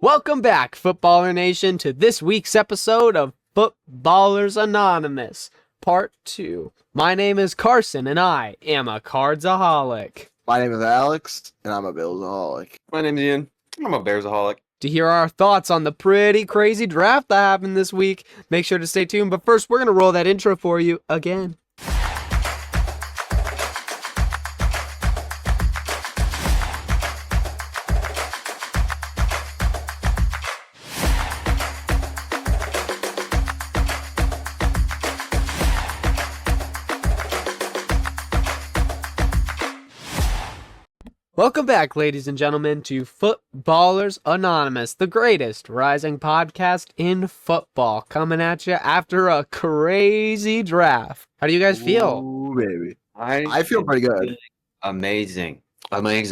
Welcome back, Footballer Nation, to this week's episode of Footballers Anonymous, Part 2. My name is Carson, and I am a cardsaholic. My name is Alex, and I'm a Billsaholic. My name's Ian. I'm a Bearsaholic. To hear our thoughts on the pretty crazy draft that happened this week, make sure to stay tuned. But first, we're going to roll that intro for you again. Welcome back, ladies and gentlemen, to Footballers Anonymous, the greatest rising podcast in football, coming at you after a crazy draft. How do you guys feel? Ooh, baby. I feel pretty good. Amazing. I mean,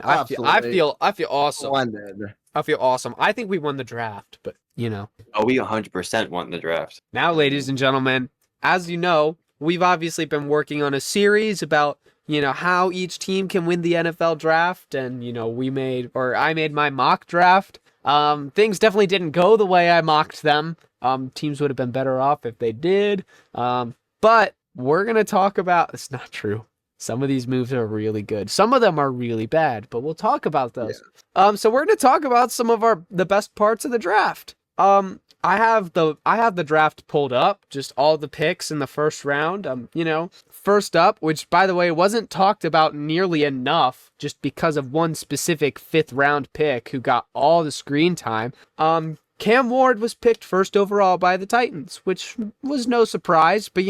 I feel awesome. Splendid. I feel awesome. I think we won the draft, but we 100% won the draft. Now, ladies and gentlemen, as you know, we've obviously been working on a series about how each team can win the NFL draft, and I made my mock draft. Things definitely didn't go the way I mocked them. Teams would have been better off if they did. But we're gonna talk about. It's not true. Some of these moves are really good. Some of them are really bad, but we'll talk about those. Yeah. So we're gonna talk about some of the best parts of the draft. I have the draft pulled up, just all the picks in the first round. First up, which by the way wasn't talked about nearly enough, just because of one specific 5th round pick who got all the screen time. Cam Ward was picked first overall by the Titans, which was no surprise, but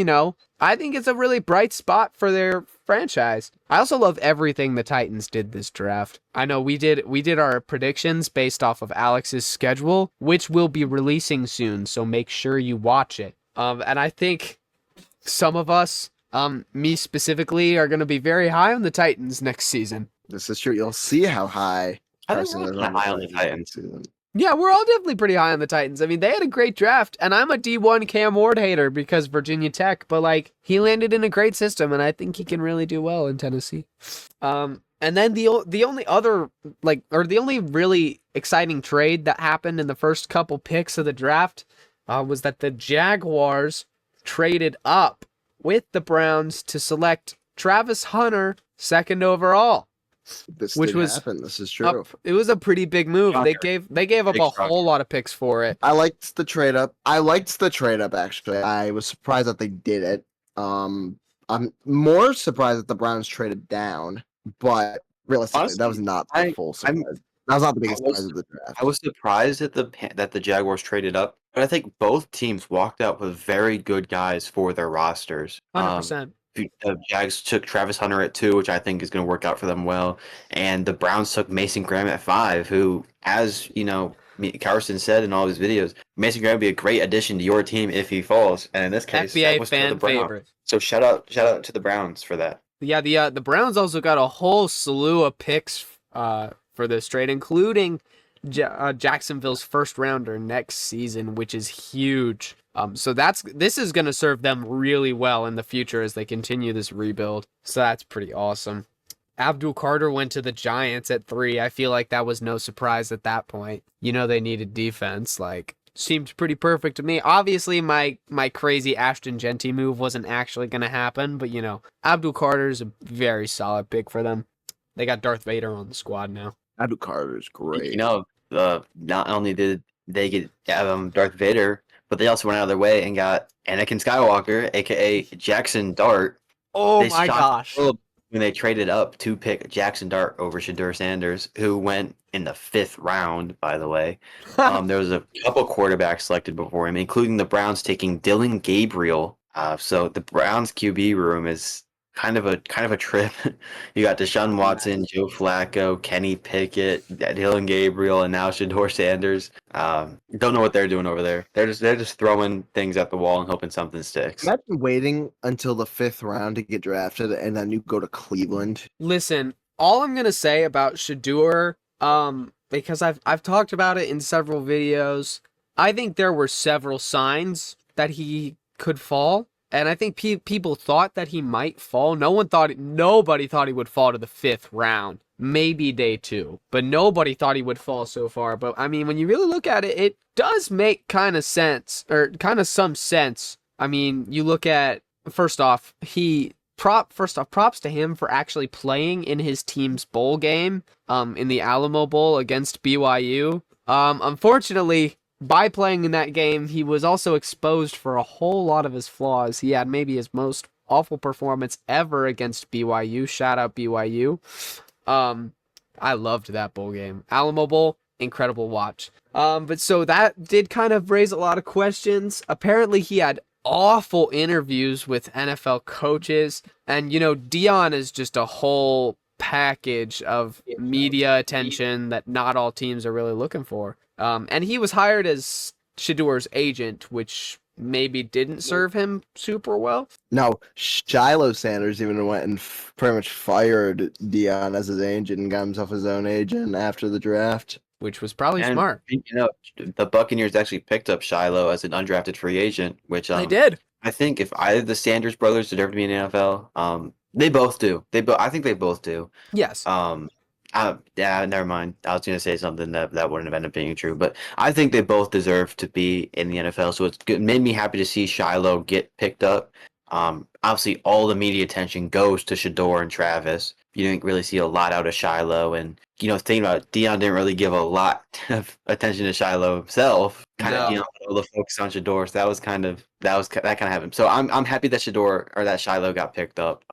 I think it's a really bright spot for their franchise. I also love everything the Titans did this draft. I know we did our predictions based off of Alex's schedule, which will be releasing soon, so make sure you watch it. And I think some of us, me specifically, are going to be very high on the Titans next season. This is true. You'll see how high Carson is on the Titans season. Yeah, we're all definitely pretty high on the Titans. I mean, they had a great draft, and I'm a D1 Cam Ward hater because Virginia Tech, but he landed in a great system, and I think he can really do well in Tennessee. And then the only really exciting trade that happened in the first couple picks of the draft was that the Jaguars traded up with the Browns to select Travis Hunter 2nd overall. This is true. It was a pretty big move. They gave up a whole lot of picks for it. I liked the trade up. Actually. I was surprised that they did it. I'm more surprised that the Browns traded down, but realistically, honestly, that was not the full surprise. That was not the biggest surprise of the draft. I was surprised that the Jaguars traded up, but I think both teams walked out with very good guys for their rosters. 100%. The Jags took Travis Hunter at 2, which I think is going to work out for them well. And the Browns took Mason Graham at 5, who, as Carson said in all his videos, Mason Graham would be a great addition to your team if he falls. And in this case, FBA fan favorite. So shout out to the Browns for that. Yeah, the Browns also got a whole slew of picks for this trade, including Jacksonville's first rounder next season, which is huge. So this is going to serve them really well in the future as they continue this rebuild. So that's pretty awesome. Abdul Carter went to the Giants at 3. I feel like that was no surprise at that point. They needed defense. Seemed pretty perfect to me. Obviously, my crazy Ashton Genty move wasn't actually going to happen, but Abdul Carter's a very solid pick for them. They got Darth Vader on the squad now. Abdul Carter's great. Not only did they get Darth Vader, but they also went out of their way and got Anakin Skywalker, a.k.a. Jackson Dart. Oh my gosh. When they traded up to pick Jackson Dart over Shedeur Sanders, who went in the 5th round, by the way. There was a couple quarterbacks selected before him, including the Browns taking Dylan Gabriel. So the Browns QB room is kind of a trip. You got Deshaun Watson, Joe Flacco, Kenny Pickett, Dylan Gabriel, and now Shedeur Sanders. Don't know what they're doing over there. They're just throwing things at the wall and hoping something sticks. Imagine waiting until the 5th round to get drafted, and then you go to Cleveland. Listen, all I'm gonna say about Shedeur, because I've talked about it in several videos. I think there were several signs that he could fall. And I think people thought that he might fall. Nobody thought he would fall to the 5th round. maybe day 2. But nobody thought he would fall so far. But I mean, when you really look at it, it does make kind of sense, or kind of some sense. I mean, you look at, first off, props to him for actually playing in his team's bowl game, in the Alamo Bowl against BYU. Unfortunately, by playing in that game, he was also exposed for a whole lot of his flaws. He had maybe his most awful performance ever against BYU. Shout out BYU. I loved that bowl game. Alamo Bowl, incredible watch. But so that did kind of raise a lot of questions. Apparently he had awful interviews with NFL coaches, and Dion is just a whole package of media attention that not all teams are really looking for. And he was hired as Shedeur's agent, which maybe didn't serve him super well. No, Shiloh Sanders even went and pretty much fired Dion as his agent and got himself his own agent after the draft. Which was probably smart. The Buccaneers actually picked up Shiloh as an undrafted free agent, which they did. I think if either the Sanders brothers deserve to be in the NFL, they both do. I think they both do. Yes. Yeah, never mind. I was going to say something that wouldn't have ended up being true, but I think they both deserve to be in the NFL. So it made me happy to see Shiloh get picked up. Obviously, all the media attention goes to Shedeur and Travis. You didn't really see a lot out of Shiloh, and thinking about it, Dion didn't really give a lot of attention to Shiloh himself. All the focus on Shedeur. So that kind of happened. So I'm happy that that Shiloh got picked up.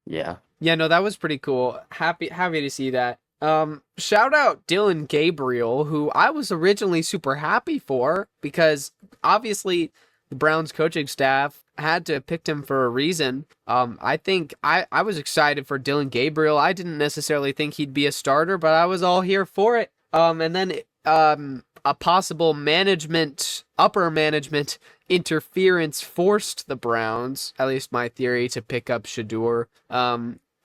Yeah. Yeah, no, that was pretty cool. Happy to see that. Shout out Dylan Gabriel, who I was originally super happy for, because obviously the Browns coaching staff had to have picked him for a reason. I think I was excited for Dylan Gabriel. I didn't necessarily think he'd be a starter, but I was all here for it. And then a possible upper management interference forced the Browns, at least my theory, to pick up Shedeur.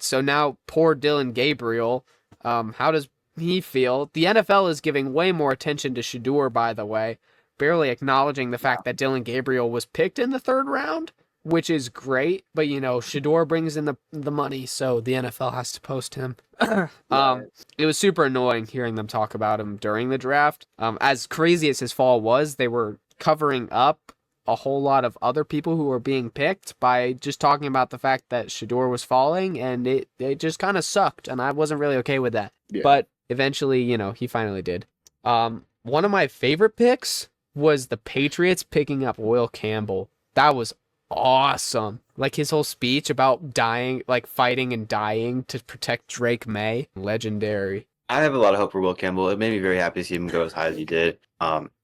So now poor Dylan Gabriel, how does he feel? The NFL is giving way more attention to Shedeur, by the way, barely acknowledging the fact that Dylan Gabriel was picked in the 3rd round, which is great, but Shedeur brings in the money, so the NFL has to post him. It was super annoying hearing them talk about him during the draft. As crazy as his fall was, they were covering up a whole lot of other people who were being picked by just talking about the fact that Shedeur was falling, and it just kind of sucked, and I wasn't really okay with that. Yeah. But eventually, he finally did. One of my favorite picks was the Patriots picking up Will Campbell. That was awesome. Like his whole speech about dying, like fighting and dying to protect Drake May. Legendary. I have a lot of hope for Will Campbell. It made me very happy to see him go as high as he did.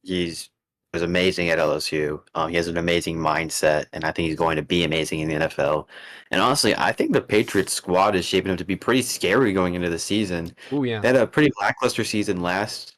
He was amazing at LSU. He has an amazing mindset, and I think he's going to be amazing in the NFL. And honestly, I think the Patriots squad is shaping up to be pretty scary going into the season. Oh yeah, they had a pretty lackluster season last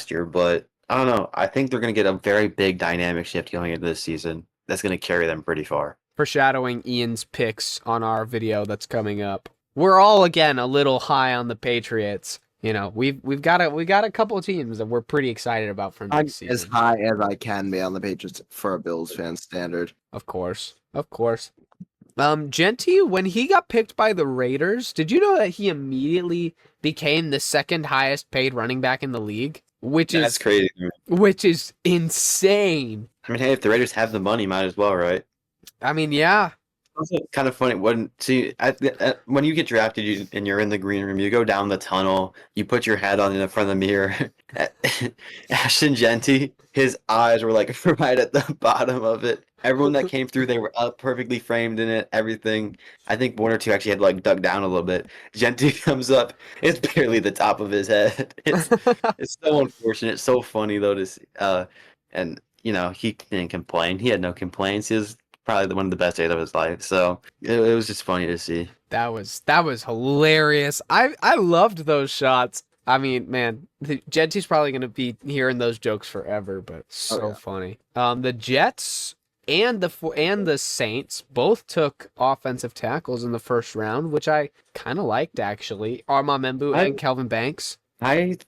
year, but I don't know. I think they're going to get a very big dynamic shift going into this season. That's going to carry them pretty far. Foreshadowing Ian's picks on our video that's coming up. We're all again a little high on the Patriots. We've got a couple of teams that we're pretty excited about for next season. As high as I can be on the Patriots for a Bills fan standard. Of course. Genty, when he got picked by the Raiders, did you know that he immediately became the 2nd highest paid running back in the league? That's crazy. Which is insane. I mean, hey, if the Raiders have the money, might as well, right? I mean, yeah. It's kind of funny when you get drafted and you're in the green room, you go down the tunnel, you put your head on in the front of the mirror. Ashton Genty, his eyes were like right at the bottom of it. Everyone that came through, they were up perfectly framed in it, everything. I think 1 or 2 actually had like dug down a little bit. Genty comes up, it's barely the top of his head. It's so unfortunate, so funny though to see. And he didn't complain. He had no complaints. He was probably one of the best days of his life. So it was just funny to see. That was hilarious. I loved those shots. I mean, man, Genty's probably going to be hearing those jokes forever, but so funny. The Jets and the Saints both took offensive tackles in the 1st round, which I kind of liked actually. Armand Membu and Kelvin Banks. It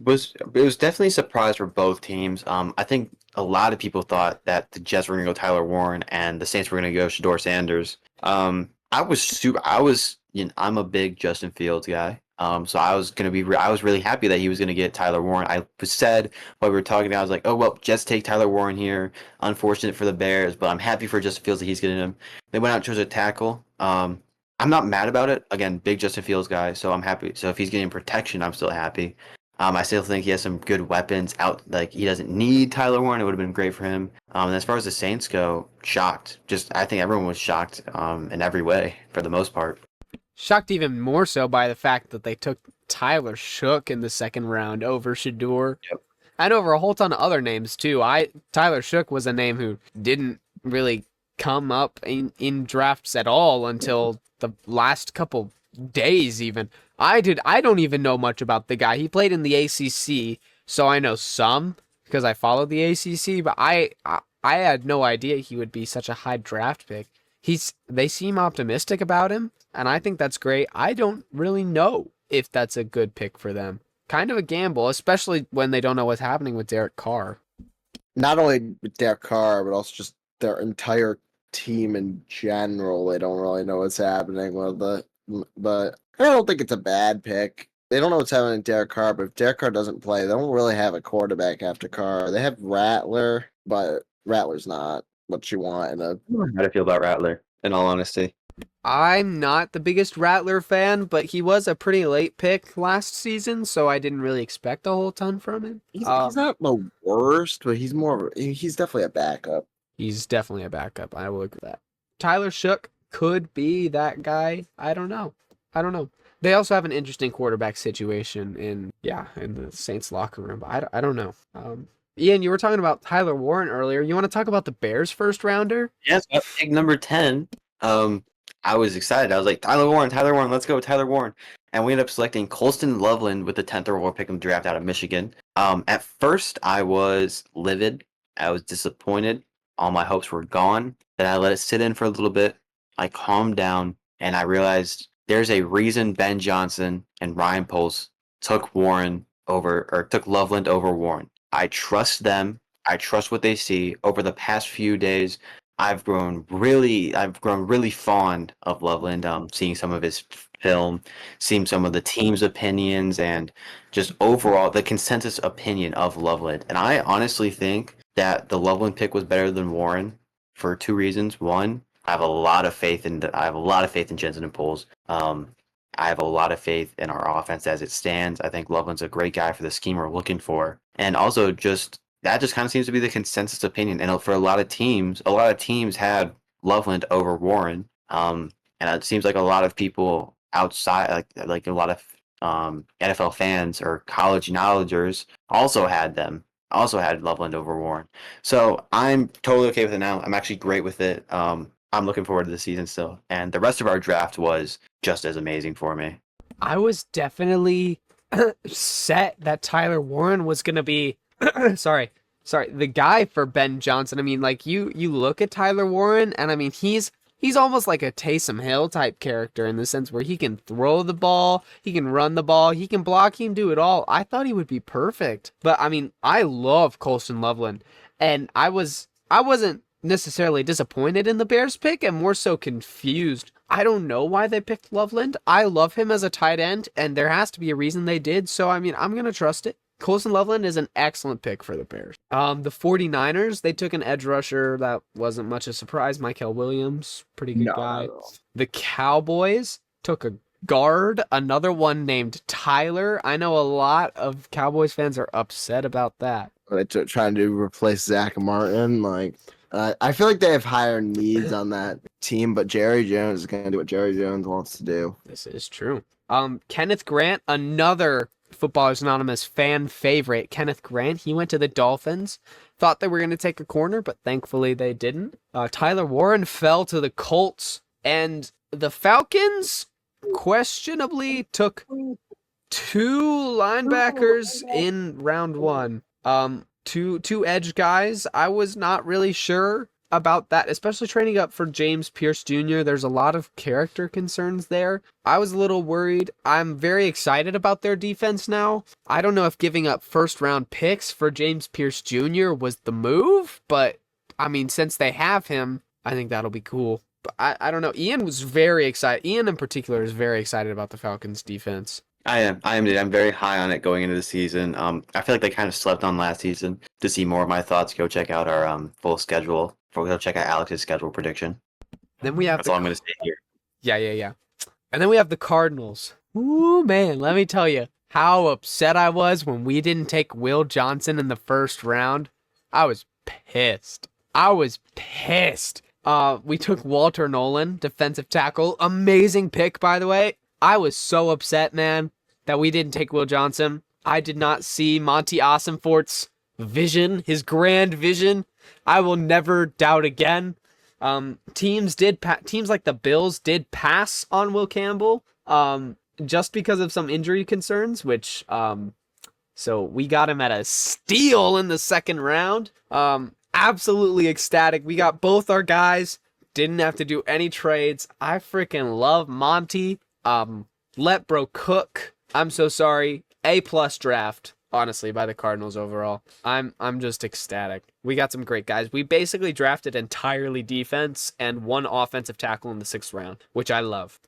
was definitely a surprise for both teams. I think a lot of people thought that the Jets were going to go Tyler Warren and the Saints were going to go Shedeur Sanders. I'm a big Justin Fields guy. So I was I was really happy that he was gonna get Tyler Warren. I said while we were talking, I was like, oh well, Jets take Tyler Warren here. Unfortunate for the Bears, but I'm happy for Justin Fields that he's getting him. They went out and chose a tackle. I'm not mad about it. Again, big Justin Fields guy, so I'm happy. So if he's getting protection, I'm still happy. I still think he has some good weapons out. Like he doesn't need Tyler Warren. It would have been great for him. And as far as the Saints go, shocked. Just I think everyone was shocked in every way for the most part. Shocked even more so by the fact that they took Tyler Shook in the second round over Shedeur. Yep. And over a whole ton of other names too. Tyler Shook was a name who didn't really come up in drafts at all until the last couple days even. I don't even know much about the guy. He played in the ACC, so I know some because I followed the ACC, but I had no idea he would be such a high draft pick. They seem optimistic about him, and I think that's great. I don't really know if that's a good pick for them. Kind of a gamble, especially when they don't know what's happening with Derek Carr. Not only with Derek Carr, but also just their entire team in general. They don't really know what's happening with it. But I don't think it's a bad pick. They don't know what's happening with Derek Carr, but if Derek Carr doesn't play, they don't really have a quarterback after Carr. They have Rattler, but Rattler's not what you want in a... How do I feel about Rattler, in all honesty? I'm not the biggest Rattler fan, but he was a pretty late pick last season, so I didn't really expect a whole ton from him. He's not the worst, but he's definitely a backup. He's definitely a backup. I will agree with that. Tyler Shook could be that guy. I don't know. They also have an interesting quarterback situation in the Saints locker room. But I don't know. Ian, you were talking about Tyler Warren earlier. You want to talk about the Bears first rounder? Yes, pick number 10. I was excited. I was like, Tyler Warren, let's go, Tyler Warren. And we ended up selecting Colston Loveland with the 10th overall pick in the draft out of Michigan. At first, I was livid. I was disappointed. All my hopes were gone. Then I let it sit in for a little bit. I calmed down, and I realized there's a reason Ben Johnson and Ryan Poles took Loveland over Warren. I trust them. I trust what they see. Over the past few days, I've grown really fond of Loveland. Seeing some of his film, seeing some of the team's opinions, and just overall the consensus opinion of Loveland. And I honestly think that the Loveland pick was better than Warren for two reasons. One, I have a lot of faith in Jensen and Poles. I have a lot of faith in our offense as it stands. I think Loveland's a great guy for the scheme we're looking for, and also that just kind of seems to be the consensus opinion. And for a lot of teams had Loveland over Warren. And it seems like a lot of people outside, like a lot of NFL fans or college knowledgers also had Loveland over Warren. So I'm totally okay with it now. I'm actually great with it. I'm looking forward to the season still. And the rest of our draft was just as amazing for me. I was definitely set that Tyler Warren was going to be sorry, the guy for Ben Johnson. I mean, like you look at Tyler Warren, and I mean he's almost like a Taysom Hill type character in the sense where he can throw the ball, he can run the ball, he can block, he can do it all. I thought he would be perfect. But I mean, I love Colston Loveland, and I wasn't necessarily disappointed in the Bears pick and more so confused. I don't know why they picked Loveland. I love him as a tight end, and there has to be a reason they did. So I mean, I'm going to trust it. Colston Loveland is an excellent pick for the Bears. The 49ers, they took an edge rusher. That wasn't much a surprise. Michael Williams, pretty good guy. The Cowboys took a guard, another one named Tyler. I know a lot of Cowboys fans are upset about that. They're trying to replace Zach Martin. I feel like they have higher needs on that team, but Jerry Jones is going to do what Jerry Jones wants to do. This is true. Kenneth Grant, another Footballers Anonymous fan favorite. Kenneth Grant, he went to the Dolphins. Thought they were going to take a corner, but thankfully they didn't. Tyler Warren fell to the Colts, and the Falcons questionably took two linebackers in round one. Two edge guys. I was not really sure about that, especially training up for James Pierce Jr. There's a lot of character concerns there. I was a little worried. I'm very excited about their defense now. I don't know if giving up first round picks for James Pierce Jr. was the move, but I mean, since they have him, I think that'll be cool. But I don't know. Ian was very excited. Ian in particular is very excited about the Falcons defense. I am. I'm very high on it going into the season. I feel like they kind of slept on last season. To see more of my thoughts, go check out our full schedule. Go check out Alex's schedule prediction. Then we have That's all I'm going to say here. Yeah. And then we have the Cardinals. Ooh, man, let me tell you how upset I was when we didn't take Will Johnson in the first round. I was pissed. We took Walter Nolan, defensive tackle. Amazing pick, by the way. I was so upset, man, that we didn't take Will Johnson. I did not see Monty Ossenfort's vision, his grand vision. I will never doubt again. Teams like the Bills did pass on Will Campbell, just because of some injury concerns, which, so we got him at a steal in the second round. Absolutely ecstatic. We got both our guys. Didn't have to do any trades. I freaking love Monty. Let bro cook. I'm so sorry. A+ draft, honestly, by the Cardinals overall. I'm just ecstatic. We got some great guys. We basically drafted entirely defense and one offensive tackle in the 6th round, which I love.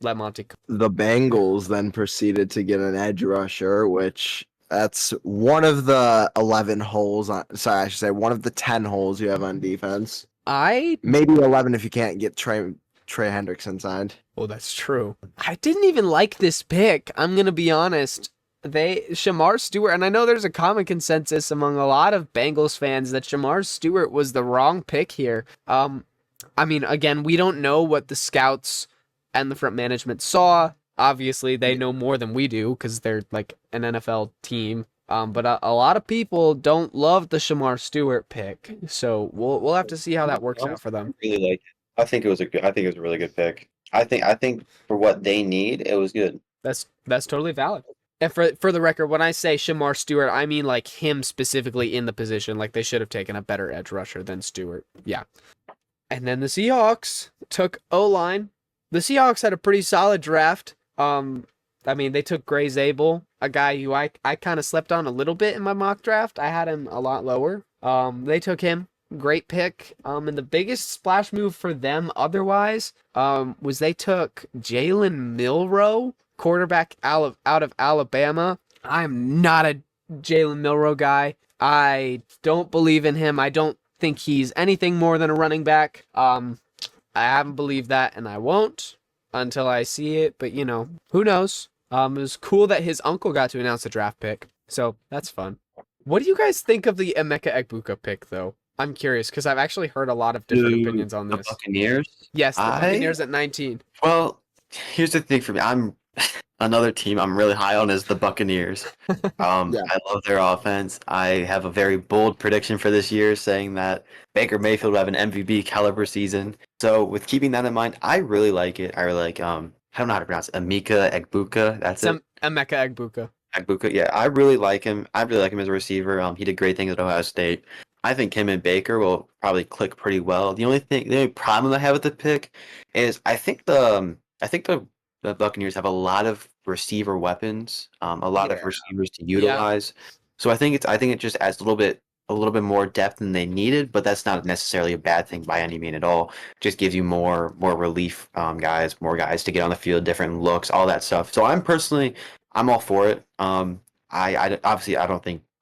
Let Monty cook. The Bengals then proceeded to get an edge rusher, which that's one of the 11 holes on. Sorry, I should say one of the 10 holes you have on defense. Maybe 11 if you can't get Trey Hendrickson signed. Oh, that's true. I didn't even like this pick. I'm gonna be honest. Shamar Stewart, and I know there's a common consensus among a lot of Bengals fans that Shamar Stewart was the wrong pick here. I mean, again, we don't know what the scouts and the front management saw. Obviously, they know more than we do because they're like an NFL team. But a lot of people don't love the Shamar Stewart pick, so we'll have to see how that works out for them. I really like it. I think it was a really good pick. I think for what they need, it was good. That's totally valid. And for the record, when I say Shamar Stewart, I mean like him specifically in the position. Like they should have taken a better edge rusher than Stewart. Yeah. And then the Seahawks took O-line. The Seahawks had a pretty solid draft. I mean, they took Gray Zabel, a guy who I kind of slept on a little bit in my mock draft. I had him a lot lower. They took him. Great pick. And the biggest splash move for them otherwise was they took Jalen Milroe, quarterback out of Alabama. I'm not a Jalen Milroe guy. I don't believe in him. I don't think he's anything more than a running back. I haven't believed that, and I won't until I see it. But, you know, who knows? It was cool that his uncle got to announce a draft pick. So that's fun. What do you guys think of the Emeka Egbuka pick, though? I'm curious because I've actually heard a lot of different opinions on this. The Buccaneers? Yes, the Buccaneers at 19. Well, here's the thing for me. Another team I'm really high on is the Buccaneers. Yeah. I love their offense. I have a very bold prediction for this year saying that Baker Mayfield will have an MVP caliber season. So with keeping that in mind, I really like it. I really like I don't know how to pronounce it. Emeka Egbuka. That's it. Emeka Egbuka. Egbuka, yeah. I really like him. I really like him as a receiver. He did great things at Ohio State. I think him and Baker will probably click pretty well. The only problem I have with the pick is I think the Buccaneers have a lot of receiver weapons, a lot of receivers to utilize. So I think it just adds a little bit more depth than they needed, but that's not necessarily a bad thing by any mean at all. It just gives you more relief guys, more guys to get on the field, different looks, all that stuff. So I'm all for it.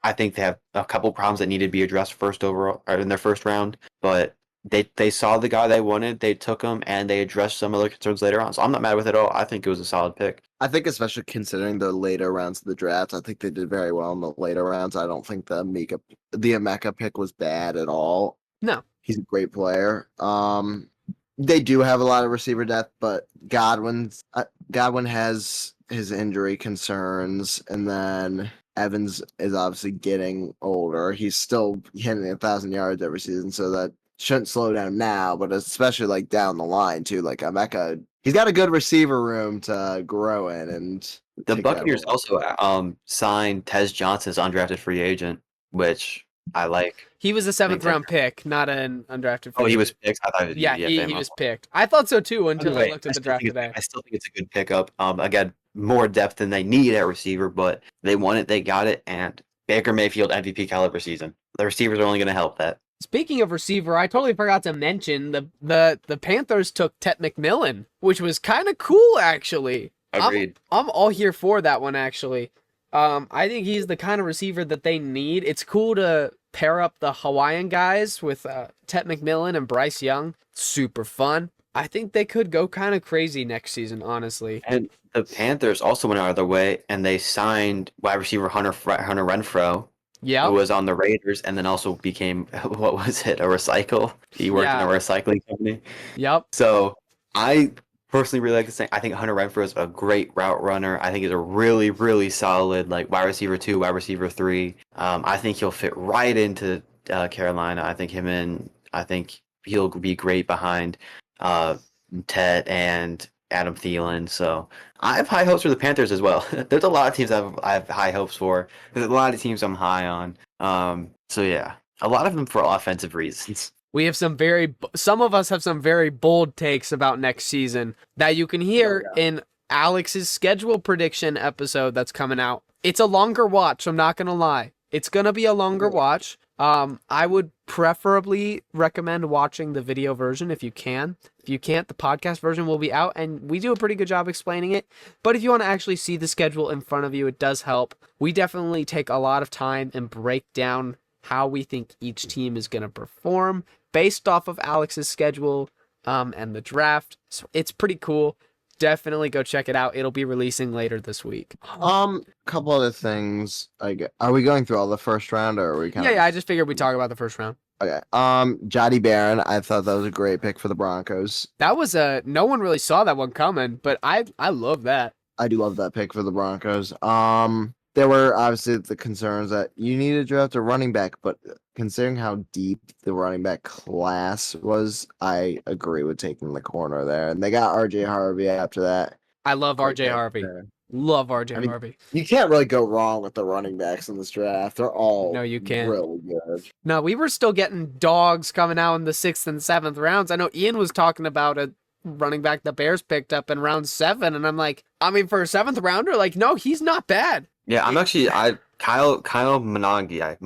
I think they have a couple problems that need to be addressed first overall or in their first round, but they saw the guy they wanted, they took him, and they addressed some other concerns later on. So I'm not mad with it at all. I think it was a solid pick. I think especially considering the later rounds of the draft, I think they did very well in the later rounds. I don't think the Emeka pick was bad at all. No. He's a great player. They do have a lot of receiver depth, but Godwin has his injury concerns, and then Evans is obviously getting older. He's still hitting 1,000 yards every season, so that shouldn't slow down now, but especially like down the line too. Like Emeka, he's got a good receiver room to grow in, and the Buccaneers also signed Tez Johnson as undrafted free agent, which I like. He was a 7th round pick, not an undrafted free agent. He was picked. I thought he was picked. I thought so too until I looked at the draft today. I still think it's a good pickup. Again, more depth than they need at receiver, but they want it, they got it, and Baker Mayfield MVP caliber season. The receivers are only going to help that. Speaking of receiver, I totally forgot to mention the Panthers took Tet McMillan, which was kind of cool actually. Agreed. I'm all here for that one actually. I think he's the kind of receiver that they need. It's cool to pair up the Hawaiian guys with Tet McMillan and Bryce Young. Super fun. I think they could go kind of crazy next season, honestly. And the Panthers also went out of their way, and they signed wide receiver Hunter Renfro, Yeah. who was on the Raiders, and then also became what was it? A recycle. He worked in a recycling company. Yep. So I personally really like this thing. I think Hunter Renfro is a great route runner. I think he's a really, really solid like wide receiver 2, wide receiver 3. I think he'll fit right into Carolina. I think he'll be great behind Ted and Adam Thielen. So I have high hopes for the Panthers as well. There's a lot of teams I have high hopes for. There's a lot of teams I'm high on. So yeah, a lot of them for offensive reasons. We have some of us have some very bold takes about next season that you can hear in Alex's schedule prediction episode that's coming out. It's a longer watch, I'm not going to lie. It's going to be a longer watch. I would preferably recommend watching the video version if you can. If you can't, the podcast version will be out, and we do a pretty good job explaining it. But if you want to actually see the schedule in front of you, it does help. We definitely take a lot of time and break down how we think each team is going to perform based off of Alex's schedule and the draft. So it's pretty cool. Definitely go check it out. It'll be releasing later this week. Couple other things. Are we going through all the first round, or are we kind of... Yeah, I just figured we'd talk about the first round. Okay. Jody Barron, I thought that was a great pick for the Broncos. That was no one really saw that one coming, but I love that. I do love that pick for the Broncos. There were obviously the concerns that you need to draft a running back, but considering how deep the running back class was, I agree with taking the corner there. And they got RJ Harvey after that. I love RJ Harvey. Love RJ Harvey. You can't really go wrong with the running backs in this draft. They're all you can't. Really good. No, we were still getting dogs coming out in the 6th and 7th rounds. I know Ian was talking about a running back the Bears picked up in round 7, and I'm like, for a 7th rounder, like, no, he's not bad. Yeah, I'm actually Kyle Monangai,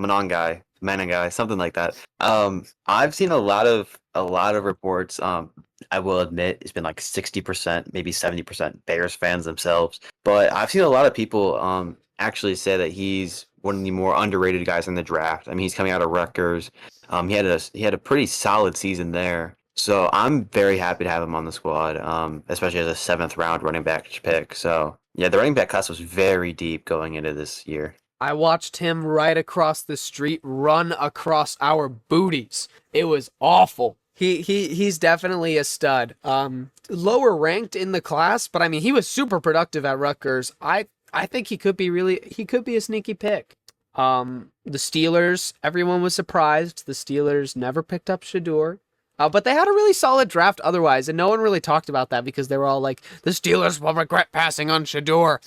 something like that. I've seen a lot of reports. I will admit it's been like 60%, maybe 70% Bears fans themselves. But I've seen a lot of people actually say that he's one of the more underrated guys in the draft. I mean, he's coming out of Rutgers. He had a pretty solid season there. So I'm very happy to have him on the squad, especially as a 7th round running back pick. So yeah, the running back class was very deep going into this year. I watched him right across the street run across our booties. It was awful. He's definitely a stud. Lower ranked in the class, but I mean he was super productive at Rutgers. I think he could be a sneaky pick. The Steelers, everyone was surprised. The Steelers never picked up Shedeur. But they had a really solid draft otherwise, and no one really talked about that because they were all like, the Steelers will regret passing on Shedeur.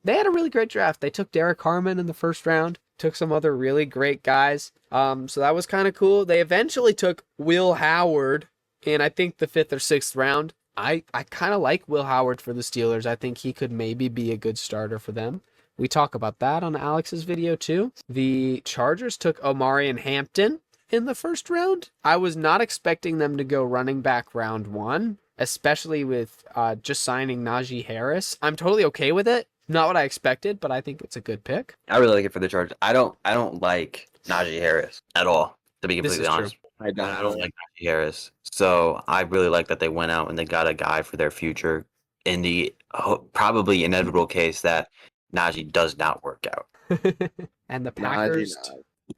They had a really great draft. They took Derek Harmon in the 1st round, took some other really great guys. So that was kind of cool. They eventually took Will Howard in, I think, the 5th or 6th round. I kind of like Will Howard for the Steelers. I think he could maybe be a good starter for them. We talk about that on Alex's video too. The Chargers took Omarion Hampton in the 1st round. I was not expecting them to go running back round 1, especially with just signing Najee Harris. I'm totally okay with it. Not what I expected, but I think it's a good pick. I really like it for the Chargers. I don't like Najee Harris at all, to be completely honest. I don't like Najee Harris. So I really like that they went out and they got a guy for their future in the probably inevitable case that Najee does not work out. And the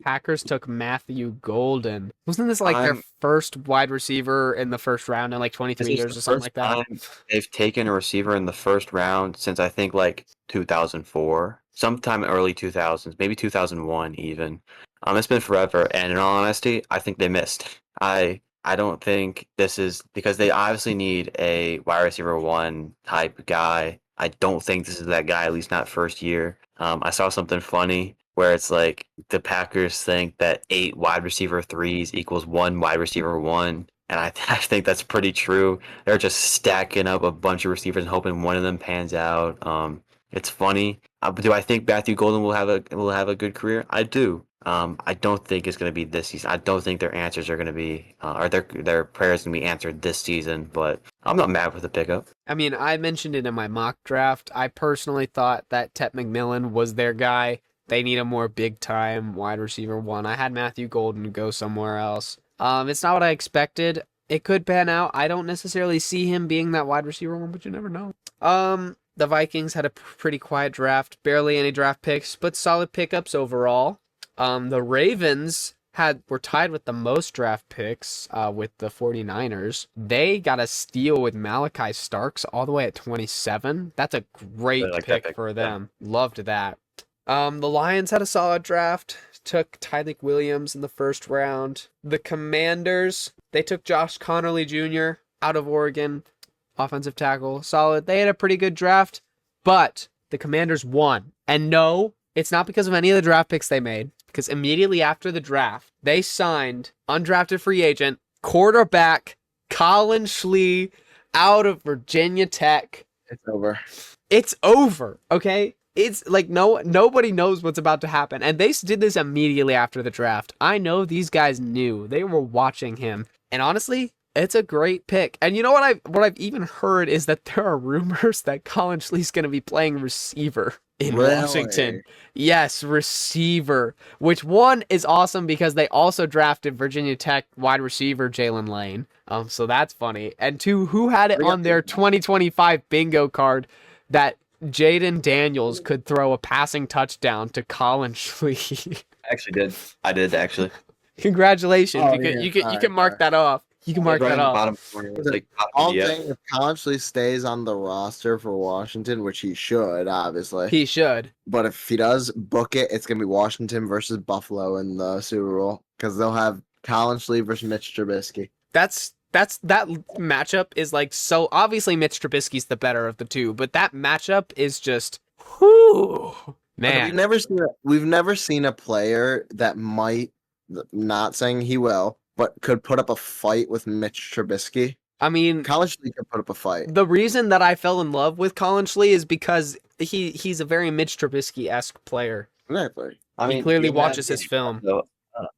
Packers took Matthew Golden. Wasn't this like their first wide receiver in the 1st round in like 23 years or something like that? They've taken a receiver in the 1st round since I think like 2004, sometime early 2000s, maybe 2001 even. It's been forever, and in all honesty, I think they missed. I don't think this is because they obviously need a wide receiver 1 type guy. I don't think this is that guy, at least not 1st year. I saw something funny where it's like the Packers think that 8 wide receiver 3s equals 1 wide receiver 1. And I think that's pretty true. They're just stacking up a bunch of receivers and hoping one of them pans out. It's funny. Do I think Matthew Golden will have a good career? I do. I don't think it's going to be this season. I don't think their answers are going to be, or their prayers going to be answered this season. But I'm not mad with the pickup. I mean, I mentioned it in my mock draft. I personally thought that Tet McMillan was their guy. They need a more big-time wide receiver one. I had Matthew Golden go somewhere else. It's not what I expected. It could pan out. I don't necessarily see him being that wide receiver one, but you never know. The Vikings had a pretty quiet draft. Barely any draft picks, but solid pickups overall. The Ravens were tied with the most draft picks with the 49ers. They got a steal with Malachi Starks all the way at 27. That's a great pick for them. Loved that. The Lions had a solid draft. Took Tyreek Williams in the first round. The Commanders, they took Josh Connerly Jr. out of Oregon. Offensive tackle, solid. They had a pretty good draft, but the Commanders won. And no, it's not because of any of the draft picks they made, because immediately after the draft, they signed undrafted free agent quarterback Colin Schlee out of Virginia Tech. It's over. It's over, okay? It's like nobody knows what's about to happen. And they did this immediately after the draft. I know these guys knew. They were watching him. And honestly, it's a great pick. And you know what I've even heard is that there are rumors that Colin Schlee's going to be playing receiver in Washington. Yes, receiver. Which one is awesome because they also drafted Virginia Tech wide receiver Jalen Lane. So that's funny. And two, who had it on their 2025 bingo card that Jaden Daniels could throw a passing touchdown to Colin Schlee? I actually did. I did actually. Congratulations. Oh, You can mark that off. You can mark that off. Bottom corner. It was like All thing if Colin Schlee stays on the roster for Washington, which he should, obviously. He should. But if he does book it, it's gonna be Washington versus Buffalo in the Super Bowl because they'll have Colin Schlee versus Mitch Trubisky. That matchup is like so obviously Mitch Trubisky's the better of the two, but that matchup is just whoo man. We've never seen a player that might, not saying he will, but could put up a fight with Mitch Trubisky. I mean, Colin Schlee could put up a fight. The reason that I fell in love with Colin Schlee is because he's a very Mitch Trubisky-esque player. Exactly. I mean, he clearly watches his film.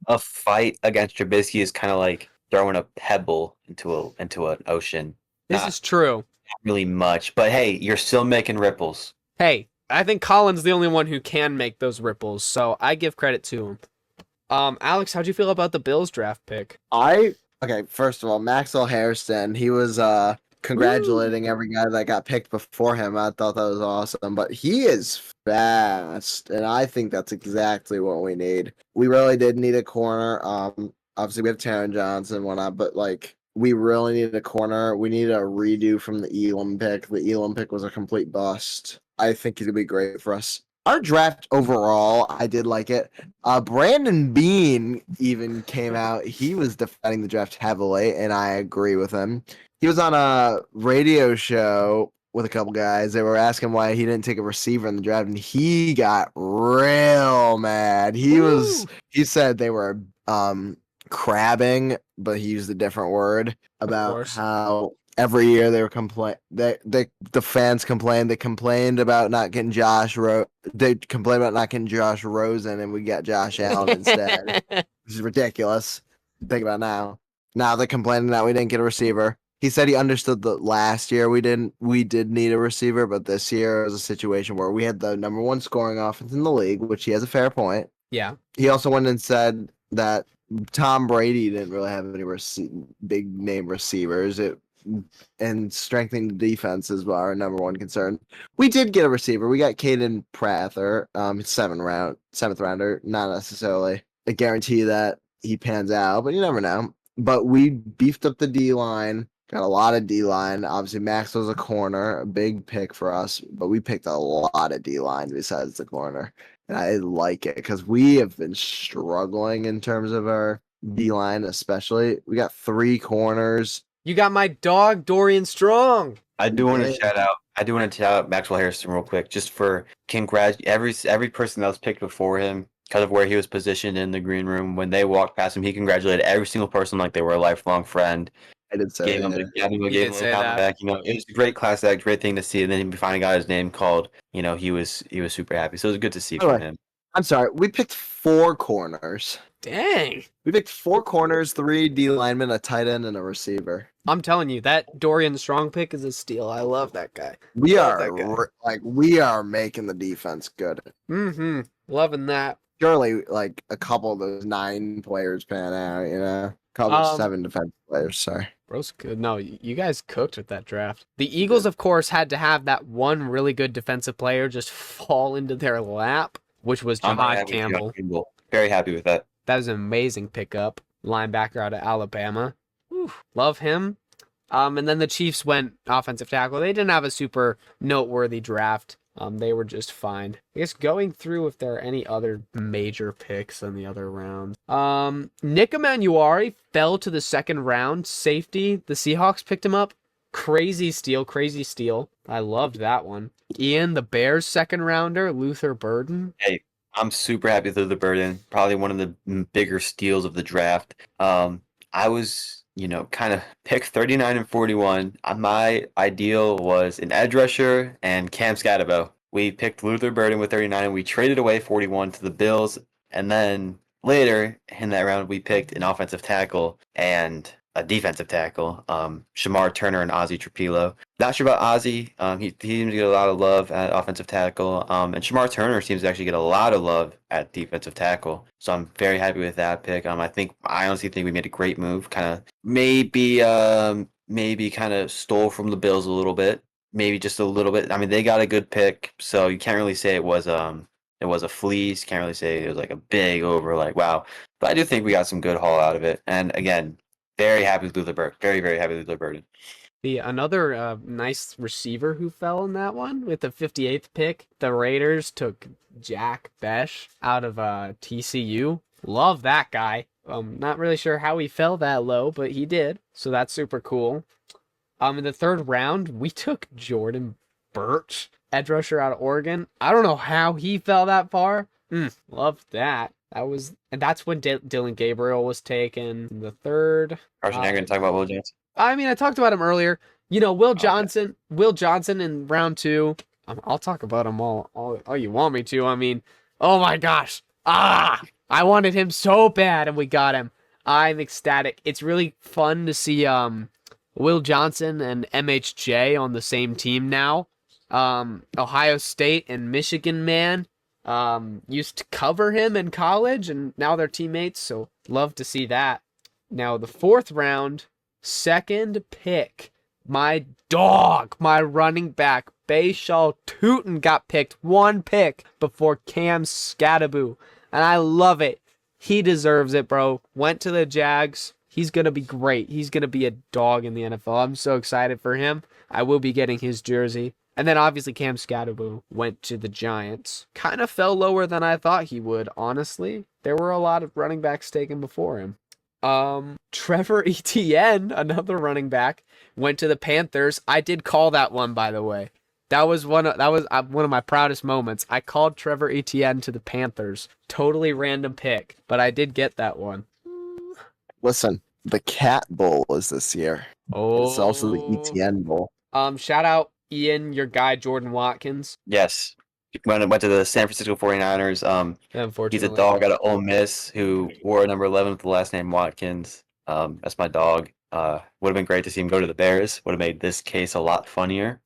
A fight against Trubisky is kind of like throwing a pebble into an ocean. This is true. Not really much, but hey, you're still making ripples. Hey, I think Colin's the only one who can make those ripples, so I give credit to him. Alex, how'd you feel about the Bills draft pick? Okay, first of all, Maxwell Hairston, he was congratulating every guy that got picked before him. I thought that was awesome, but he is fast, and I think that's exactly what we need. We really did need a corner. Obviously we have Taron Johnson and whatnot, but like we really needed a corner. We needed a redo from the Elam pick. The Elam pick was a complete bust. I think he's gonna be great for us. Our draft overall, I did like it. Brandon Bean even came out. He was defending the draft heavily, and I agree with him. He was on a radio show with a couple guys. They were asking why he didn't take a receiver in the draft, and he got real mad. He said they were crabbing, but he used a different word about how every year they were the fans complained. They complained about not getting They complained about not getting Josh Rosen, and we got Josh Allen instead. This is ridiculous. Think about it now. Now they're complaining that we didn't get a receiver. He said he understood that last year we did need a receiver, but this year was a situation where we had the number one scoring offense in the league, which he has a fair point. Yeah. He also went and said that Tom Brady didn't really have any big name receivers. And strengthening the defense is our number one concern. We did get a receiver. We got Caden Prather, seventh rounder. Not necessarily a guarantee that he pans out, but you never know. But we beefed up the D line, got a lot of D line. Obviously, Max was a corner, a big pick for us, but we picked a lot of D line besides the corner. And I like it because we have been struggling in terms of our D line, especially. We got 3 corners. You got my dog, Dorian Strong. I do want to shout out Maxwell Harrison real quick, just for every person that was picked before him, because of where he was positioned in the green room. When they walked past him, he congratulated every single person like they were a lifelong friend. I did say that. Gave him a pat back. You know, it was a great class act, great thing to see. And then he finally got his name called. You know, he was super happy. So it was good to see from him. I'm sorry. We picked 4 corners. Dang. We picked 4 corners, 3 D linemen, a tight end, and a receiver. I'm telling you, that Dorian Strong pick is a steal. I love that guy. We Love are that guy. we are making the defense good. Mm-hmm. Loving that. Surely, like a couple of those 9 players pan out. Couple of 7 defensive players. Sorry. Bro's good. No, you guys cooked with that draft. The Eagles, of course, had to have that one really good defensive player just fall into their lap, which was Josh Campbell. Very happy with that. That was an amazing pickup. Linebacker out of Alabama. Whew, love him. And then the Chiefs went offensive tackle. They didn't have a super noteworthy draft. They were just fine. I guess going through if there are any other major picks in the other rounds. Nick Emanuari fell to the second round. Safety. The Seahawks picked him up. Crazy steal. I loved that one. Ian, the Bears second rounder. Luther Burden. Hey, I'm super happy with Luther Burden. Probably one of the bigger steals of the draft. I was, kind of pick 39 and 41. My ideal was an edge rusher and Cam Scatabo. We picked Luther Burden with 39, and we traded away 41 to the Bills. And then later in that round, we picked an offensive tackle and a defensive tackle, Shamar Turner and Ozzie Trapilo. Not sure about Ozzie. He seems to get a lot of love at offensive tackle. And Shamar Turner seems to actually get a lot of love at defensive tackle. So I'm very happy with that pick. I honestly think we made a great move. Kind of maybe kind of stole from the Bills a little bit. Maybe just a little bit. I mean, they got a good pick, so you can't really say it was a fleece. Can't really say it was like a big wow. But I do think we got some good haul out of it. And again, very happy with Luther Burden. Very, very happy with Luther Burden. Another nice receiver who fell in that one with the 58th pick. The Raiders took Jack Besh out of TCU. Love that guy. Not really sure how he fell that low, but he did. So that's super cool. In the third round, we took Jordan Birch, edge rusher out of Oregon. I don't know how he fell that far. Love that. That's when Dylan Gabriel was taken. The third. Carson, you're going to talk about Will Johnson? I mean, I talked about him earlier. Will Johnson. Okay. Will Johnson in round 2. I'll talk about him all you want me to. I mean, oh my gosh. I wanted him so bad, and we got him. I'm ecstatic. It's really fun to see Will Johnson and MHJ on the same team now. Ohio State and Michigan, man. Used to cover him in college, and now they're teammates, so love to see that. Now, the 4th round, second pick, my dog, my running back, Bayshal Tootin got picked 1 pick before Cam Scatabo, and I love it. He deserves it, bro. Went to the Jags. He's going to be great. He's going to be a dog in the NFL. I'm so excited for him. I will be getting his jersey. And then obviously Cam Scatabo went to the Giants. Kind of fell lower than I thought he would, honestly. There were a lot of running backs taken before him. Trevor Etienne, another running back, went to the Panthers. I did call that one, by the way. That was one of my proudest moments. I called Trevor Etienne to the Panthers. Totally random pick, but I did get that one. Listen, the Cat Bowl is this year. Oh, it's also the Etienne Bowl. Shout out Ian, your guy Jordan Watkins. Yes. When I went to the San Francisco 49ers, he's a dog out of Ole Miss who wore number 11 with the last name Watkins. That's my dog. Would have been great to see him go to the Bears. Would have made this case a lot funnier.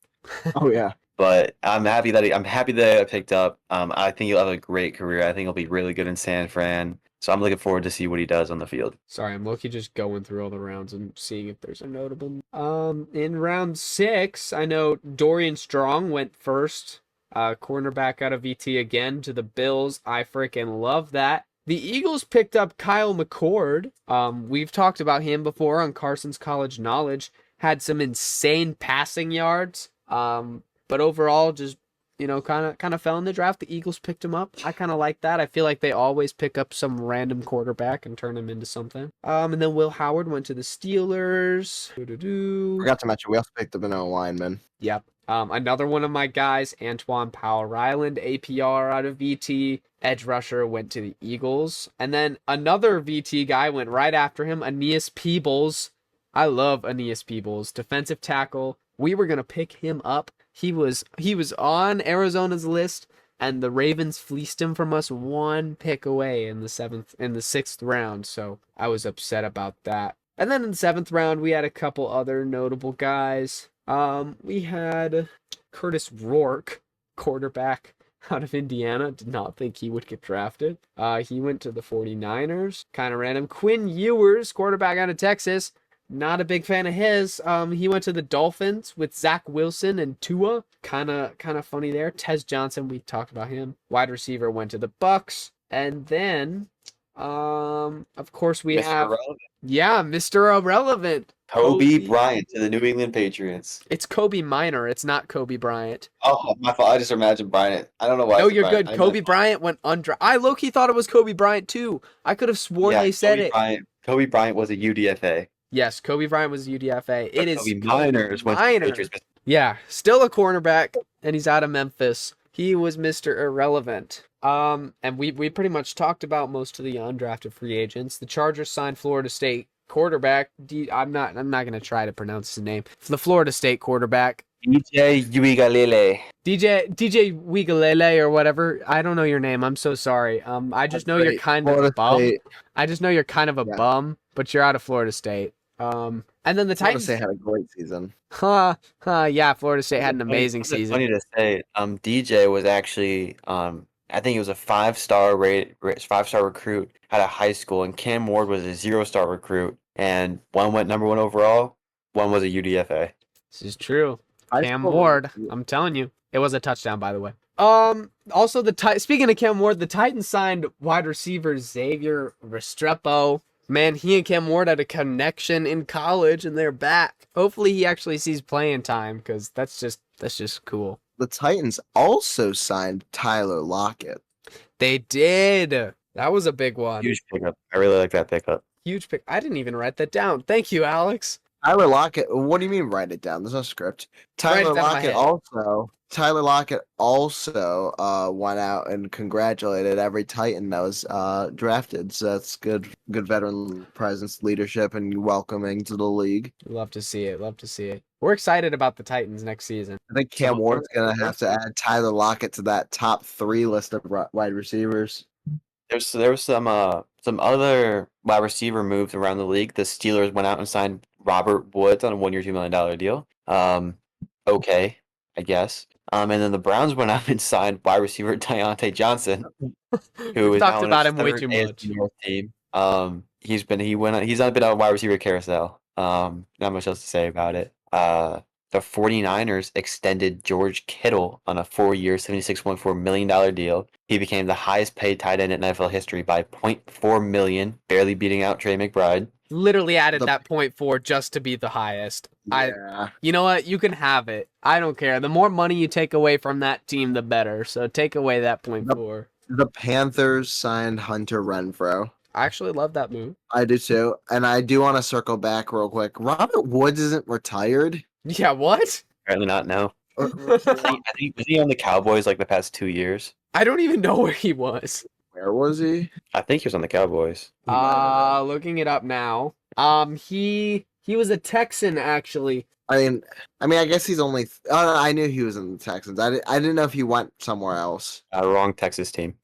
Oh yeah. But I'm happy that I picked up. I think he'll have a great career. I think he'll be really good in San Fran. So I'm looking forward to see what he does on the field. Sorry, I'm lucky just going through all the rounds and seeing if there's a notable. In round 6, I know Dorian Strong went first. Cornerback out of VT again to the Bills. I freaking love that. The Eagles picked up Kyle McCord. We've talked about him before on Carson's College Knowledge. Had some insane passing yards. But overall, just kind of fell in the draft. The Eagles picked him up. I kind of like that. I feel like they always pick up some random quarterback and turn him into something. And then Will Howard went to the Steelers. Forgot to mention, we also picked up an lineman. Yep. Another one of my guys, Antoine Powell-Ryland, APR out of VT. Edge rusher went to the Eagles. And then another VT guy went right after him, Aeneas Peebles. I love Aeneas Peebles. Defensive tackle. We were going to pick him up. He was on Arizona's list and the Ravens fleeced him from us 1 pick away in the 6th round. So I was upset about that. And then in the 7th round, we had a couple other notable guys. We had Curtis Rourke, quarterback out of Indiana. Did not think he would get drafted. He went to the 49ers. Kind of random. Quinn Ewers, quarterback out of Texas. Not a big fan of his. He went to the Dolphins with Zach Wilson and Tua. Kind of funny there. Tez Johnson, we talked about him. Wide receiver went to the Bucks. And then, of course, we Mr. have... Irrelevant. Yeah, Mr. Irrelevant. Kobe Bryant to the New England Patriots. It's Kobe Minor. It's not Kobe Bryant. Oh, my fault. I just imagined Bryant. I don't know why. No, I said you're Bryant. good. Kobe Bryant went undrafted. I low-key thought it was Kobe Bryant, too. I could have sworn they said it. Kobe Bryant was a UDFA. Yes, Kobe Bryant was UDFA. It is Kobe Miners went to the Patriots. Yeah, still a cornerback, and he's out of Memphis. He was Mr. Irrelevant. And we pretty much talked about most of the undrafted free agents. The Chargers signed Florida State quarterback. I'm not gonna try to pronounce his name. The Florida State quarterback. DJ Uigalele. DJ Uigalele or whatever. I don't know your name. I'm so sorry. I just know you're kind of a bum. I just know you're kind of a bum, but you're out of Florida State. And then the Titans. Florida State had a great season. Yeah, Florida State had an amazing season. Funny to say, DJ was actually, I think he was a 5-star recruit out of high school, and Cam Ward was a 0-star recruit, and one went number 1 overall, one was a UDFA. This is true. Cam Ward, I'm telling you, it was a touchdown, by the way. Also speaking of Cam Ward, the Titans signed wide receiver Xavier Restrepo. Man, he and Cam Ward had a connection in college, and they're back. Hopefully, he actually sees playing time, because that's just cool. The Titans also signed Tyler Lockett. They did. That was a big one. Huge pickup. I really like that pickup. Huge pick. I didn't even write that down. Thank you, Alex. Tyler Lockett. What do you mean write it down? There's no script. Tyler Lockett also went out and congratulated every Titan that was drafted. So that's good veteran presence, leadership, and welcoming to the league. Love to see it. Love to see it. We're excited about the Titans next season. I think Cam Ward's gonna have to add Tyler Lockett to that top 3 list of wide receivers. There was some other wide receiver moves around the league. The Steelers went out and signed Robert Woods on a 1-year, $2 million deal. Okay, I guess. And then the Browns went out and signed wide receiver Deontay Johnson, who is talked about him way too much. Team. He's been on a wide receiver carousel. Not much else to say about it. The 49ers extended George Kittle on a 4-year, $76.4 million deal. He became the highest paid tight end in NFL history by $0.4 million, barely beating out Trey McBride. Literally added that 0.4 just to be the highest. Yeah. You know what? You can have it. I don't care. The more money you take away from that team, the better. So take away that 0.4. The Panthers signed Hunter Renfrow. I actually love that move. I do too. And I do want to circle back real quick. Robert Woods isn't retired. Yeah, what? Apparently not, no. I think was he on the Cowboys like the past 2 years? I don't even know where he was. Where was he? I think he was on the Cowboys. Looking it up now. He was a Texan actually. I mean, I guess he's only. I knew he was in the Texans. I didn't know if he went somewhere else. Wrong Texas team.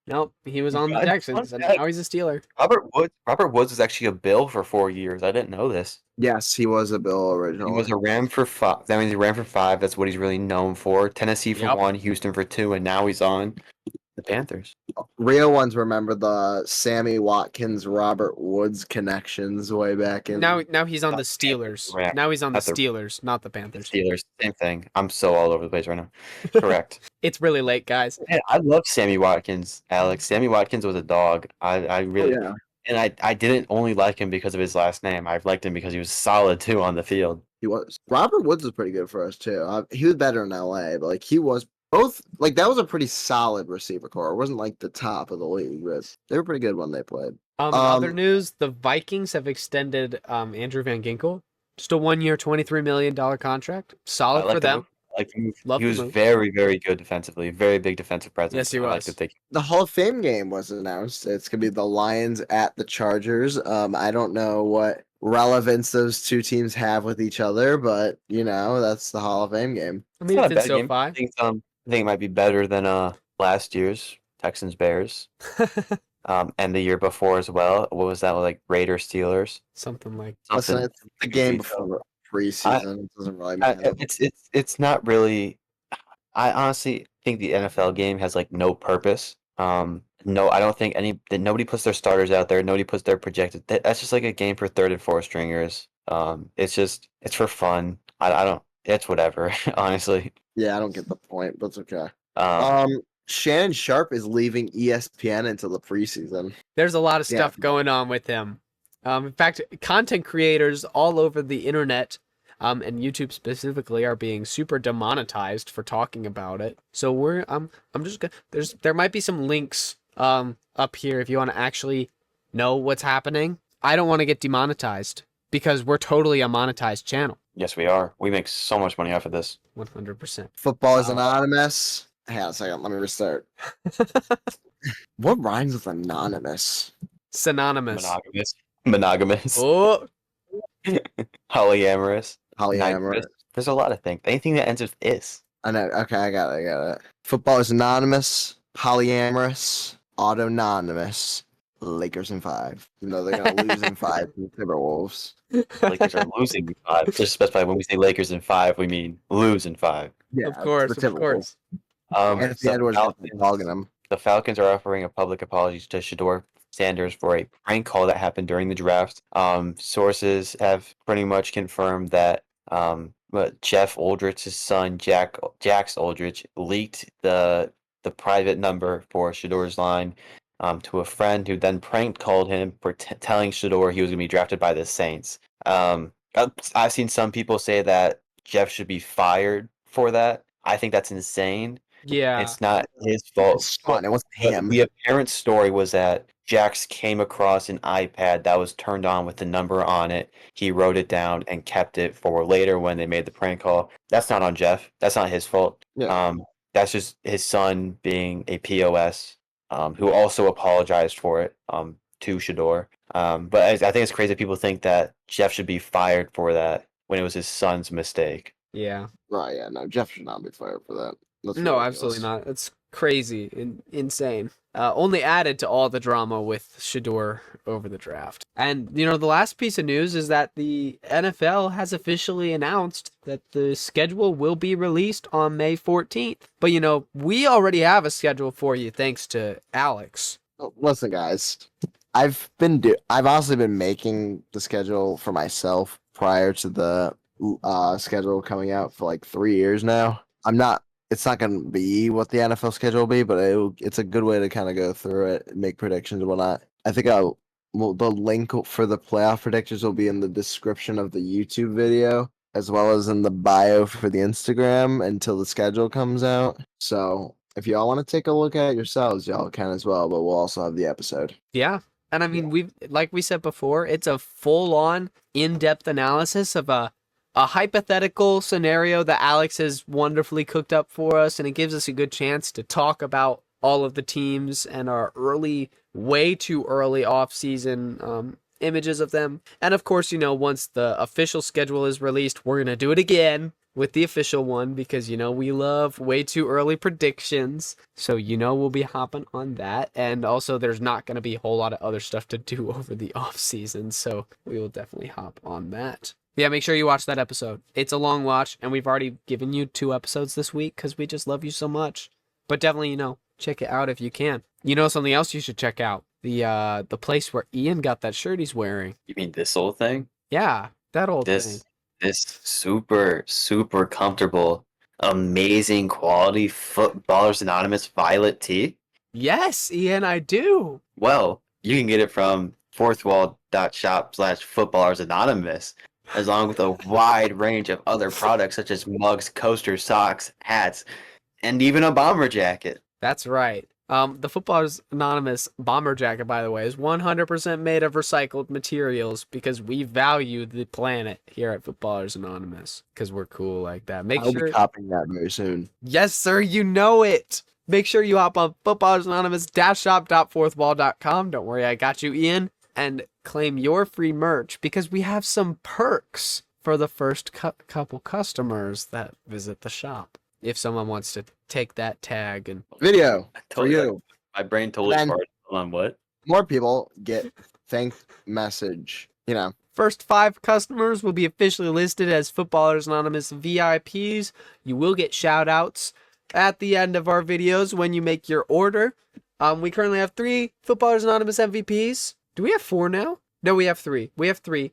Nope, he was on the Texans, and now he's a Steeler. Robert Woods was actually a Bill for 4 years. I didn't know this. Yes, he was a Bill originally. He was a Ram for 5. That means he ran for 5. That's what he's really known for. Tennessee for 1, Houston for 2, and now he's on the Panthers. Real ones remember the Sammy Watkins, Robert Woods connections way back in. Now he's on the Steelers. Correct. Now he's on the Steelers, not the Panthers. Steelers, same thing. I'm so all over the place right now. Correct. It's really late, guys. Man, I love Sammy Watkins, Alex. Sammy Watkins was a dog. I really, and I didn't only like him because of his last name. I liked him because he was solid too on the field. He was. Robert Woods was pretty good for us too. He was better in LA, but like he was. Both, like, that was a pretty solid receiver core. It wasn't like the top of the league, but they were pretty good when they played. Other news, the Vikings have extended Andrew Van Ginkel. Just a 1-year, $23 million contract. Solid for them. He was very, very good defensively. Very big defensive presence. Yes, he was. The Hall of Fame game was announced. It's going to be the Lions at the Chargers. I don't know what relevance those two teams have with each other, but, that's the Hall of Fame game. I mean, it's in SoFi. I think it might be better than last year's Texans Bears. And the year before as well. What was that like? Raiders Steelers. Something like Listen, Something. it's the game crazy. before preseason. It doesn't really I, matter. it's not really. I honestly think the NFL game has like no purpose. No, I don't think that nobody puts their starters out there. Nobody puts their projected. That's just like a game for third and fourth stringers. It's for fun. I don't. It's whatever. Honestly. Yeah, I don't get the point, but it's okay. Um, Shannon Sharp is leaving ESPN until the preseason. there's a lot of Yeah. stuff going on with him. In fact, content creators all over the internet, and YouTube specifically, are being super demonetized for talking about it. So I'm just gonna there might be some links up here if you want to actually know what's happening. I don't want to get demonetized because we're totally a monetized channel. yes, we are. We make so much money off of this. 100%. Football is anonymous. Hang on a second, let me restart. What rhymes with anonymous? Synonymous. Monogamous. Oh, Polyamorous. Polyamorous. There's a lot of things. Anything that ends with is. I know. Okay, I got it. Football is anonymous, polyamorous, autonomous. Lakers in 5. You know they're gonna lose in 5 to the Timberwolves. Lakers are losing in 5. Just to specify, when we say Lakers in 5, we mean lose in 5. Yeah, of course, the of course. Anthony So Edwards is dogging them. the Falcons are offering a public apology to Shedeur Sanders for a prank call that happened during the draft. Sources have pretty much confirmed that Jeff Aldrich's son, Jax Aldrich, leaked the private number for Shedeur's line to a friend, who then prank called him for telling Shedeur he was going to be drafted by the Saints. I've seen some people say that Jeff should be fired for that. I think that's insane. Yeah. It's not his fault. It's fun. It wasn't But him. the apparent story was that Jax came across an iPad that was turned on with the number on it. He wrote it down and kept it for later when they made the prank call. That's not on Jeff. That's not his fault. Yeah. That's just his son being a POS, who also apologized for it to Shedeur. But I think it's crazy that people think that Jeff should be fired for that when it was his son's mistake. Yeah. Right, yeah, no, Jeff should not be fired for that. That's No, ridiculous. absolutely not. It's crazy and insane. Only added to all the drama with Shedeur over the draft. And, the last piece of news is that the NFL has officially announced that the schedule will be released on May 14th. But, we already have a schedule for you thanks to Alex. Listen, guys, I've honestly been making the schedule for myself prior to the schedule coming out for like 3 years now. It's not going to be what the NFL schedule will be, but it's a good way to kind of go through it and make predictions and whatnot. I think the link for the playoff predictions will be in the description of the YouTube video, as well as in the bio for the Instagram until the schedule comes out. So if y'all want to take a look at it yourselves, y'all can as well, but we'll also have the episode. Yeah. And I mean, like we said before, it's a full-on, in-depth analysis of a hypothetical scenario that Alex has wonderfully cooked up for us, and it gives us a good chance to talk about all of the teams and our way too early off-season images of them. And of course, once the official schedule is released, we're going to do it again with the official one because, we love way too early predictions. So, we'll be hopping on that. And also, there's not going to be a whole lot of other stuff to do over the off-season, so we will definitely hop on that. Yeah, make sure you watch that episode. It's a long watch, and we've already given you 2 episodes this week because we just love you so much. But definitely, check it out if you can. Something else you should check out. The place where Ian got that shirt he's wearing. You mean this old thing? Yeah, that old thing. This super, super comfortable, amazing quality Footballers Anonymous violet tee? Yes, Ian, I do. Well, you can get it from fourthwall.shop/Footballers Anonymous, along with a wide range of other products such as mugs, coasters, socks, hats, and even a bomber jacket. That's right. The Footballers Anonymous bomber jacket, by the way, is 100% made of recycled materials because we value the planet here at Footballers Anonymous because we're cool like that. I'll be copying that very soon. Yes, sir, you know it. Make sure you hop on footballersanonymous-shop.fourthwall.com. Don't worry, I got you, Ian. And claim your free merch because we have some perks for the first couple customers that visit the shop. if someone wants to take that tag and Video for Totally. you. My brain totally Then- farted. Hold on, what? More people get thank message. first 5 customers will be officially listed as Footballers Anonymous VIPs. You will get shout outs at the end of our videos when you make your order. We currently have 3 Footballers Anonymous MVPs. Do we have 4 now? No, we have 3. We have 3.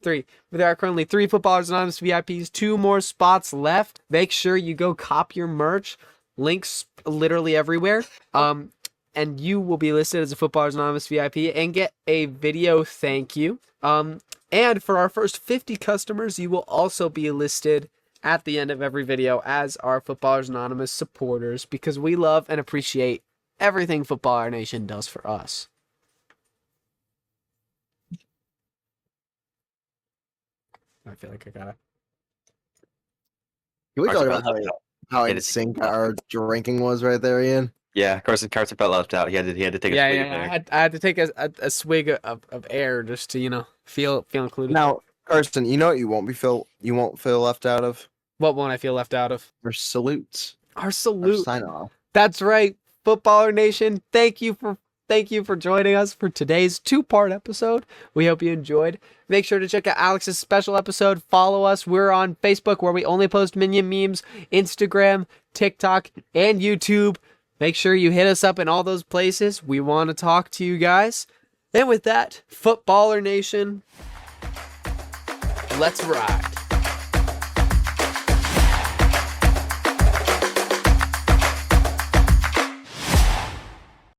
3. There are currently 3 Footballers Anonymous VIPs. 2 more spots left. Make sure you go cop your merch. Links literally everywhere. And you will be listed as a Footballers Anonymous VIP and get a video thank you. And for our first 50 customers, you will also be listed at the end of every video as our Footballers Anonymous supporters, because we love and appreciate everything Footballer Nation does for us. I feel like I gotta. Can we talk Carson about how Yeah, in sync our drinking was right there, Ian? Yeah, Carson felt left out. He had to take a Yeah, swig yeah, of there. I had to take a swig of air just to feel included. Now, Carson, you know what you won't feel left out of? What won't I feel left out of? Your salutes. Our Our salute. sign off. That's right, Footballer Nation. Thank you for joining us for today's 2-part episode. We hope you enjoyed. Make sure to check out Alex's special episode. Follow us. We're on Facebook, where we only post Minion memes, Instagram, TikTok, and YouTube. Make sure you hit us up in all those places. We want to talk to you guys. And with that, Footballer Nation, let's ride.